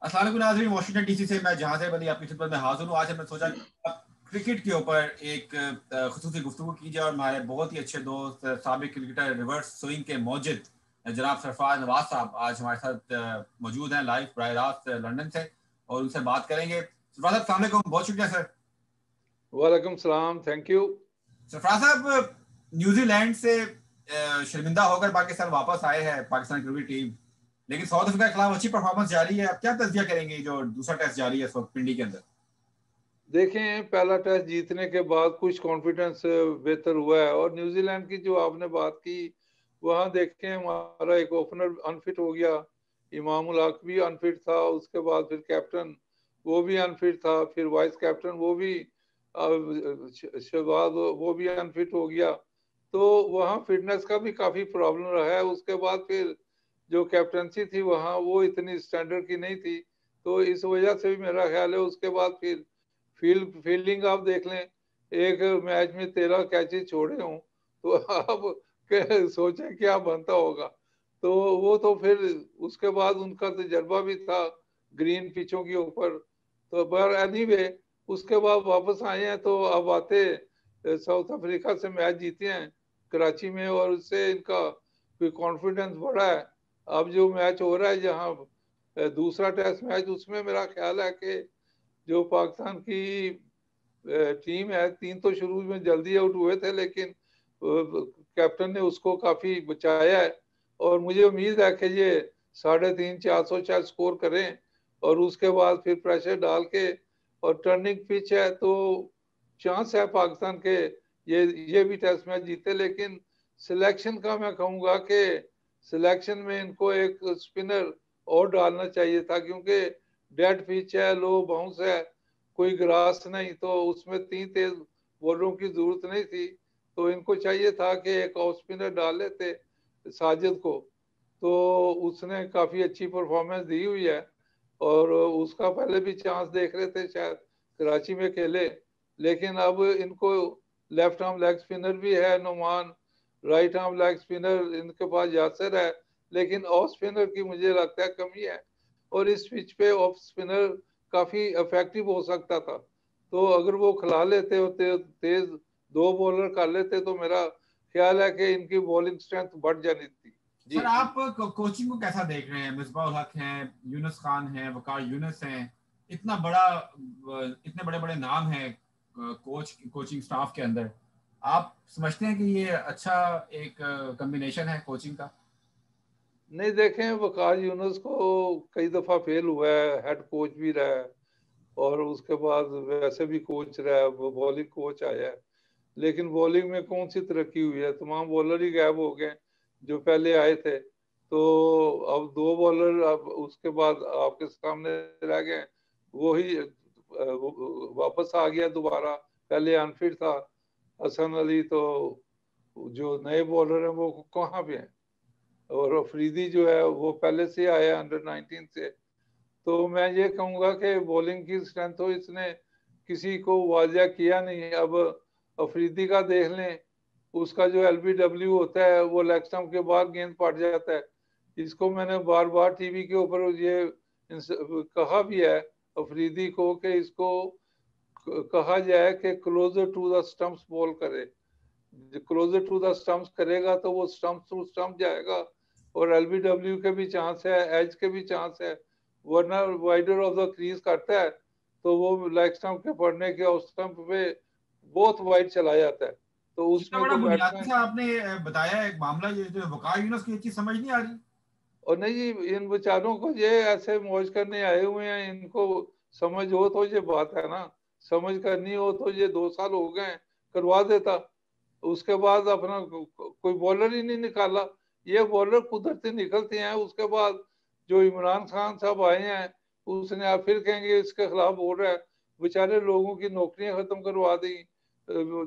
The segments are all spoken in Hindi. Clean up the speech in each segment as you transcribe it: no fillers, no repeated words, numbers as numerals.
अस्सलाम वालेकुम नाज़रीन, वाशिंगटन डीसी से मैं जहां से बनी आपकी खिदमत में हाजिर हूँ। आज हमने सोचा कि क्रिकेट के ऊपर एक खुसूसी गुफ्तगू की जाए और हमारे बहुत ही अच्छे दोस्त साबिक क्रिकेटर रिवर्स स्विंग के मौजिद जनाब सरफराज नवाज साहब आज हमारे साथ मौजूद हैं लाइव बराह रास्त लंदन से, और उनसे बात करेंगे। सरफराज साहब अस्सलाम वालेकुम, बहुत शुक्रिया सर। वालेकुम सलाम, थैंक यू। सरफराज साहब, न्यूजीलैंड से शर्मिंदा होकर पाकिस्तान वापस आए हैं पाकिस्तान क्रिकेट टीम, लेकिन साउथ अफ्रीका के खिलाफ अच्छी परफॉर्मेंस जारी है। आप क्या तज्जिया करेंगे जो दूसरा टेस्ट जारी है इस वक्त पिंडी के अंदर? देखें, पहला टेस्ट जीतने के बाद कुछ कॉन्फिडेंस बेहतर हुआ है। और न्यूजीलैंड की जो आपने बात की, वहां देखें हमारा एक ओपनर अनफिट हो गया, इमाम उल हक भी अनफिट था। उसके बाद फिर कैप्टन वो भी अनफिट था, फिर वाइस कैप्टन वो भी शहबाज वो भी अनफिट हो गया। तो वहाँ फिटनेस का भी काफी प्रॉब्लम रहा है। उसके बाद फिर जो कैप्टनसी थी वहाँ वो इतनी स्टैंडर्ड की नहीं थी। तो इस वजह से भी मेरा ख्याल है। उसके बाद फिर फील्डिंग आप देख लें, एक मैच में 13 कैचेस छोड़े हों तो आप सोचें क्या बनता होगा। तो वो तो फिर उसके बाद उनका तजर्बा भी था ग्रीन पिचों के ऊपर। तो पर एनीवे उसके बाद वापस आए हैं। तो अब आते साउथ अफ्रीका से मैच जीते हैं कराची में, और उससे इनका फिर कॉन्फिडेंस बढ़ा है। अब जो मैच हो रहा है जहाँ दूसरा टेस्ट मैच, उसमें मेरा ख्याल है कि जो पाकिस्तान की टीम है, 3 तो शुरू में जल्दी आउट हुए थे, लेकिन कैप्टन ने उसको काफी बचाया है। और मुझे उम्मीद है कि ये 350-400 चार स्कोर करें, और उसके बाद फिर प्रेशर डाल के, और टर्निंग पिच है तो चांस है पाकिस्तान के ये भी टेस्ट मैच जीते। लेकिन सिलेक्शन का मैं कहूंगा कि सिलेक्शन में इनको एक स्पिनर और डालना चाहिए था, क्योंकि डेड पिच है, लो बाउंस है, कोई ग्रास नहीं, तो उसमें 3 तेज बॉलरों की जरूरत नहीं थी। तो इनको चाहिए था कि एक ऑफ स्पिनर डाल लेते साजिद को। तो उसने काफी अच्छी परफॉर्मेंस दी हुई है, और उसका पहले भी चांस देख रहे थे शायद कराची में खेले। लेकिन अब इनको लेफ्ट आर्म लेग स्पिनर भी है Numan, right arm leg spinner इनके पास यासर है, लेकिन ऑफ स्पिनर की मुझे लगता है कमी है। और इस पिच पे ऑफ स्पिनर काफी इफेक्टिव हो सकता था। तो अगर वो खिला लेते होते, तेज 2 बॉलर कर लेते, तो मेरा ख्याल है कि इनकी बॉलिंग स्ट्रेंथ बढ़ जानी थी। जी। सर आप कोचिंग को कैसा देख रहे हैं? मिसबाह उल हक हैं, यूनुस खान हैं, वकार यूनुस हैं, इतना बड़ा इतने बड़े बड़े नाम हैं कोचिंग स्टाफ के अंदर। आप समझते हैं कि ये अच्छा एक कॉम्बिनेशन है कोचिंग का? नहीं, देखें, वकार यूनुस को कई दफा फेल हुआ है, हेड कोच भी रहा है, और उसके बाद वैसे भी कोच रहा है, वो बॉलिंग कोच आया है। लेकिन बॉलिंग में कौन सी तरक्की हुई है? तमाम बॉलर ही गायब हो गए जो पहले आए थे। तो अब 2 बॉलर अब उसके बाद आपके सामने रह गए। वो ही वापस आ गया दोबारा, पहले अनफिट था हसन अली। तो जो नए बॉलर हैं वो कहाँ पे हैं? और अफरीदी जो है वो पहले से आया अंडर 19 से। तो मैं ये कहूंगा कि बॉलिंग की स्ट्रेंथ तो इसने किसी को वाजिया किया नहीं। अब अफरीदी का देख लें, उसका जो एलबीडब्ल्यू होता है वो लेग स्टंप के बाहर गेंद पड़ जाता है। इसको मैंने बार बार टीवी के ऊपर ये कहा भी है अफरीदी को कि इसको कहा जाए कि closer to the stumps ball करे। क्लोजर टू द स्टंप्स करेगा तो वो स्टंप टू स्टंप जाएगा, और एलबीडब्ल्यू के भी चांस है, एज के भी चांस है। वरना वाइडर ऑफ द क्रीज करता है तो वो लेग स्टंप के पड़ने के उस स्टंप पे बहुत वाइड चला जाता है। तो कितना उसमें बड़ा तो बुनियादी बैट्समैन। सा आपने बताया एक मामला, ये जो वकार यूनुस की ये चीज समझ नहीं आ रही। और नहीं जी, इन बेचारों को ये ऐसे मौज करने आए हुए हैं, इनको समझ हो तो ये बात है ना, समझ करनी हो तो ये 2 साल हो गए करवा देता। उसके बाद अपना कोई बॉलर ही नहीं निकाला। ये बॉलर कुदरती निकलते हैं। उसके बाद जो इमरान खान साहब आए हैं, उसने आप फिर कहेंगे इसके खिलाफ बोल रहा है। बेचारे लोगों की नौकरियां खत्म करवा दी,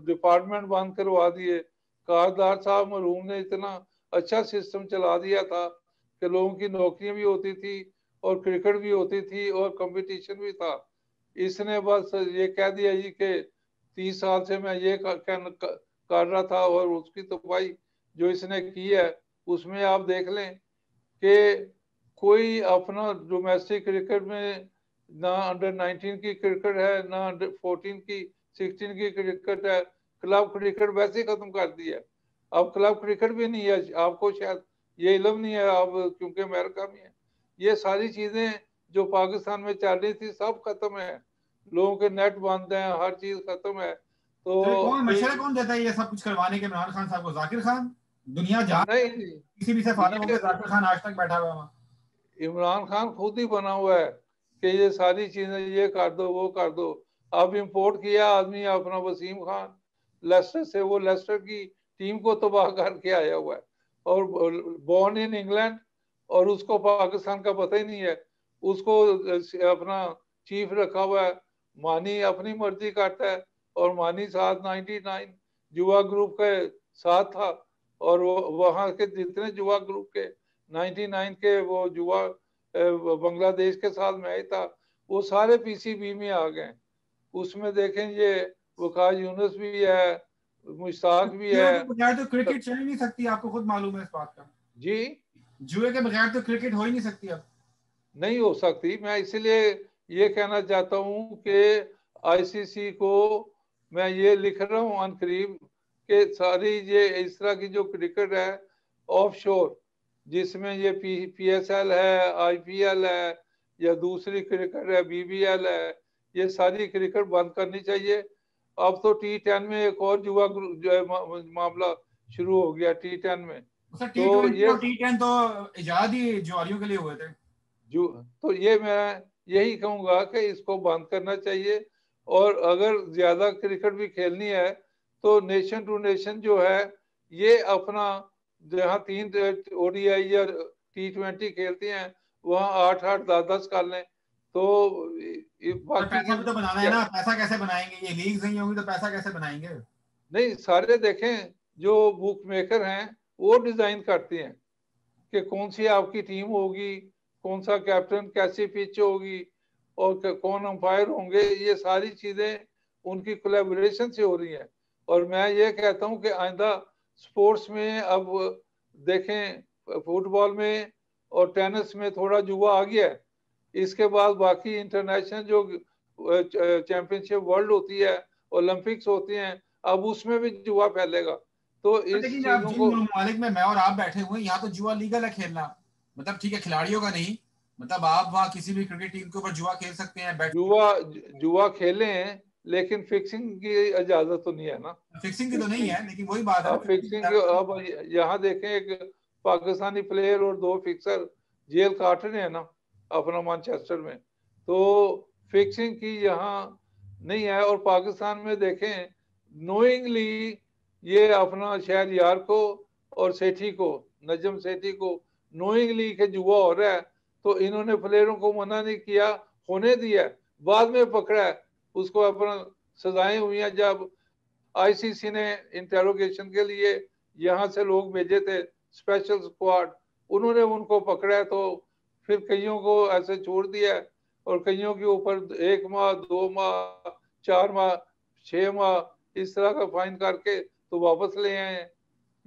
डिपार्टमेंट बंद करवा दिए। कारदार साहब मरहूम ने इतना अच्छा सिस्टम चला दिया था कि लोगों की नौकरियां भी होती थी, और क्रिकेट भी होती थी, और कंपटीशन भी था। इसने बस ये कह दिया जी कि 30 साल से मैं ये कर रहा था, और उसकी तो भाई जो इसने की है उसमें आप देख लें कि कोई अपना डोमेस्टिक क्रिकेट में ना अंडर 19 की क्रिकेट है, ना अंडर 14 की 16 की क्रिकेट है। क्लब क्रिकेट वैसे ही खत्म कर दी है। अब क्लब क्रिकेट भी नहीं है, आपको शायद ये इल्म नहीं है, अब क्योंकि अमेरिका में है। ये सारी चीजें जो पाकिस्तान में चल रही थी सब खत्म है, लोगों के नेट बंद हैं, हर चीज खत्म है। तो ये कौन तो मशवरे कौन देता है ये सब कुछ करवाने के इमरान खान साहब को? जाकिर खान? दुनिया जान नहीं, किसी भी से फारिग ये होकर जाकिर खान आज तक बैठा हुआ है वहाँ। इमरान खान खुद ही बना हुआ है कि ये सारी चीजें ये कर दो वो कर दो। अब इंपोर्ट किया आदमी अपना वसीम खान लेस्टर से, वो लेस्टर की टीम को तबाह करके आया हुआ है, और बॉर्न इन इंग्लैंड, और उसको पाकिस्तान का पता ही नहीं है। उसको अपना चीफ रखा हुआ है, मानी अपनी मर्जी करता है, और मानी साथ 99 जुआ ग्रुप के साथ था, और वहां के जितने जुआ ग्रुप के 99 के वो जुआ बांग्लादेश के साथ मैच था, वो सारे पीसीबी में आ गए। उसमें देखें ये वकास यूनुस भी है, मुश्ताक भी जुए है। के बगैर तो क्रिकेट चल ही नहीं सकती, आपको खुद मालूम है इस बात का। जी, जुए के बगैर तो क्रिकेट हो ही नहीं सकती अब। नहीं हो सकती। मैं इसलिए ये कहना चाहता हूँ कि आईसीसी को मैं ये लिख रहा हूँ अनकरीब कि सारी ये इस तरह की जो क्रिकेट है ऑफशोर, जिसमें ये पीएसएल है, आईपीएल है, या दूसरी क्रिकेट है बीबीएल है, ये सारी क्रिकेट बंद करनी चाहिए। अब तो T10 में एक और जुआ जो है मामला शुरू हो गया T10 में। सर तो T20 ये और T10 तो इजाद ही जुआरियों के लिए हुए थे। जो तो ये मैं यही कहूंगा कि इसको बंद करना चाहिए। और अगर ज्यादा क्रिकेट भी खेलनी है तो नेशन टू नेशन जो है ये अपना, जहाँ 3 ODI या T20 खेलती हैं वहाँ 8-8 10-10 कर लें। तो पर बाकी पैसा की भी तो बनाना है ना, पैसा कैसे बनाएंगे? ये लीग नहीं होंगी तो पैसा कैसे बनाएंगे? नहीं, सारे देखें जो बुक मेकर हैं वो डिजाइन करती हैं कि कौन सी आपकी टीम होगी, कौन सा कैप्टन, कैसी पिच होगी, और कौन अंपायर होंगे। ये सारी चीजें उनकी कोलैबोरेशन से हो रही हैं। और मैं ये कहता हूं कि आइंदा स्पोर्ट्स में अब देखें, फुटबॉल में और टेनिस में थोड़ा जुआ आ गया है। इसके बाद बाकी इंटरनेशनल जो चैंपियनशिप वर्ल्ड होती है, ओलंपिक्स होती हैं, अब उसमें भी जुआ फैलेगा। तो इस लेकिन अब चीजों जिन को ममालिक में मैं और आप बैठे हुए हैं यहाँ तो जुआ लीगल है खेलना। मतलब ठीक है, खिलाड़ियों का नहीं, मतलब आप वहाँ किसी भी क्रिकेट टीम के ऊपर जुआ खेल सकते हैं, बैठ। जुआ जुआ खेले हैं, लेकिन फिक्सिंग की इजाजत तो नहीं है ना। फिक्सिंग की तो नहीं फिक्सिंग, है, लेकिन वही बात है ना, अब फिक्सिंग अब यहाँ देखें एक पाकिस्तानी प्लेयर और 2 फिक्सर जेल काट रहे हैं ना अपना मैनचेस्टर में। तो फिक्सिंग की यहाँ नहीं है। और पाकिस्तान में देखें नोइंगली ये अपना शहरयार को और सेठी को, नजम सेठी को नोइंगली के जुआ हो रहा है, तो इन्होंने प्लेयरों को मना नहीं किया, होने दिया, बाद में पकड़ा है उसको। अपना सजाएं हुई हैं। जब आईसीसी ने इंटेरोगेशन के लिए यहाँ से लोग भेजे थे, स्पेशल स्क्वाड, उन्होंने उनको पकड़ा है, तो फिर कईयों को ऐसे छोड़ दिया है, और कईयों के ऊपर 1 माह 2 माह 4 माह 6 माह इस तरह का फाइन करके तो वापस ले आए हैं।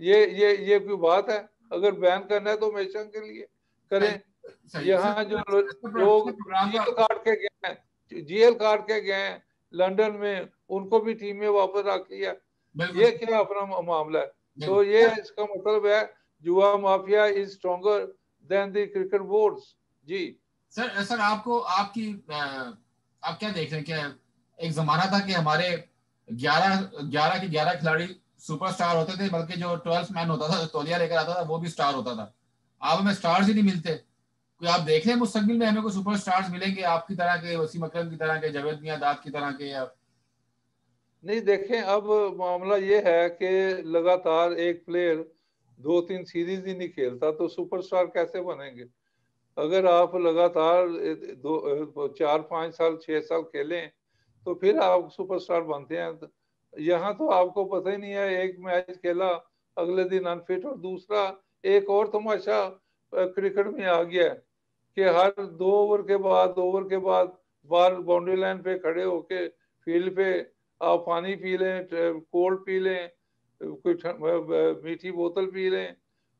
ये कोई बात है? अगर बैन करना है तो हमेशा के लिए करें। सही यहाँ जो लोग प्रोग्राम का। जीएल काट के गए हैं लंदन में, उनको भी टीम में वापस रख लिया। बिल्कुल ये क्या अपना मामला है? तो ये बिल्कुल। इसका मतलब है जुआ mafia is stronger than the cricket boards. जी सर सर आपको आपकी आप क्या देख रहे हैं? क्या एक जमाना था कि हमारे 11 के 11 खिलाड़ी सुपरस्टार होते थे, बल्कि जो 12th मैन होता था, जो तौलिया लेकर आता था, वो भी स्टार होता था। अब हमें स्टार्स ही नहीं मिलते। कोई आप देख रहे हैं मुस्तकबिल में हमें कोई सुपर स्टार्स मिलेंगे आपकी तरह के, वसीम अकरम की तरह के, जावेद मियांदाद की तरह के, या? नहीं, देखें अब मामला ये है कि लगातार एक प्लेयर 2-3 सीरीज ही नहीं खेलता तो सुपरस्टार कैसे बनेंगे? अगर आप लगातार 4-5 साल 6 साल खेलें तो फिर आप सुपरस्टार बनते हैं। यहाँ तो आपको पता ही नहीं है, एक मैच खेला अगले दिन अनफिट। और दूसरा एक और तमाशा क्रिकेट में आ गया है कि हर 2 ओवर के बाद बाहर बाउंड्री लाइन पे खड़े होके फील्ड पे आप पानी पी लें, कोल्ड पी लें, कोई मीठी बोतल पी लें,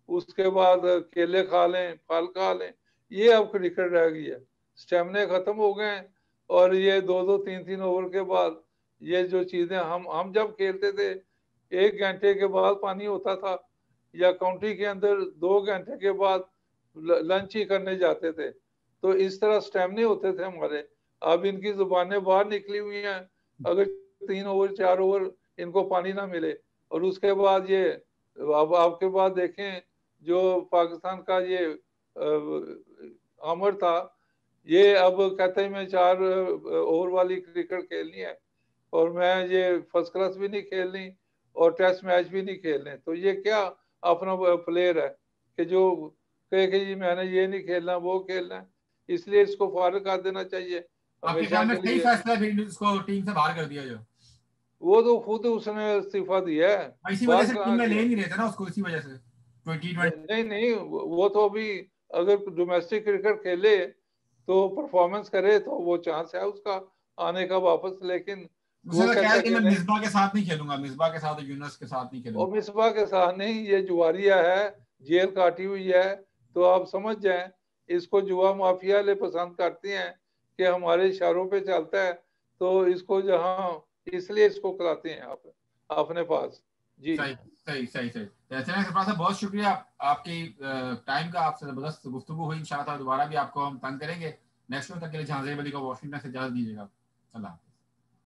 उसके बाद केले खा लें, फल खा लें। ये अब क्रिकेट रह गई है, स्टेमिने खत्म हो गए हैं। और ये 2-2 3-3 ओवर के बाद ये जो चीजें हम जब खेलते थे 1 घंटे के बाद पानी होता था, या काउंटी के अंदर 2 घंटे के बाद लंच ही करने जाते थे। तो इस तरह स्टेमिने होते थे हमारे। अब इनकी जुबानें बाहर निकली हुई हैं, अगर 3 ओवर 4 ओवर इनको पानी ना मिले। और उसके बाद ये अब आपके बाद देखें जो पाकिस्तान का ये आमर था, ये अब कहते हैं मैं 4 ओवर वाली क्रिकेट खेलनी है और मैं ये फर्स्ट क्लास भी नहीं खेलनी और टेस्ट मैच भी नहीं खेलने। तो ये क्या अपना प्लेयर है कि जो कहे कि जी मैंने ये नहीं खेलना वो खेलना है, इसलिए इसको फारिग कर देना चाहिए आपके हमेशा ख्याल में के सही लिए। फैसला है फिर इसको टीम से बाहर कर दिया जो? वो तो खुद उसने इस्तीफा दिया है, इसी वजह बाहर से टीम कहाँ में ले दिया। नहीं रहे थे ना उसको, इसी वजह से T20। नहीं नहीं, वो तो अभी अगर डोमेस्टिक क्रिकेट खेले तो परफॉर्मेंस करे तो वो चांस है उसका आने का वापस, लेकिन वो उसने तो कहा कहता है कि कि मैं नहीं। मिसबा के साथ नहीं खेलूंगा, मिसबा के साथ और यूनुस के साथ नहीं और खेलूंगा। मिसबा के साथ नहीं, ये जुआरिया है, जेल काटी हुई है। तो आप समझ जाएं, इसको जुआ माफिया ले पसंद करते हैं कि हमारे इशारों पे चलता है, तो इसको जहां इसलिए इसको खिलाते हैं आप अपने पास। जी सही सही सही सही। चलें सरफराज साहब, बहुत शुक्रिया आपकी टाइम का, आपसे जबरदस्त गुफ्तगू हुई। इंशाल्लाह दोबारा भी आपको हम तंग करेंगे। नेक्स्ट तक के लिए जहां अली को वाशिंगटन से इजाजत दीजिएगा। अल्लाह।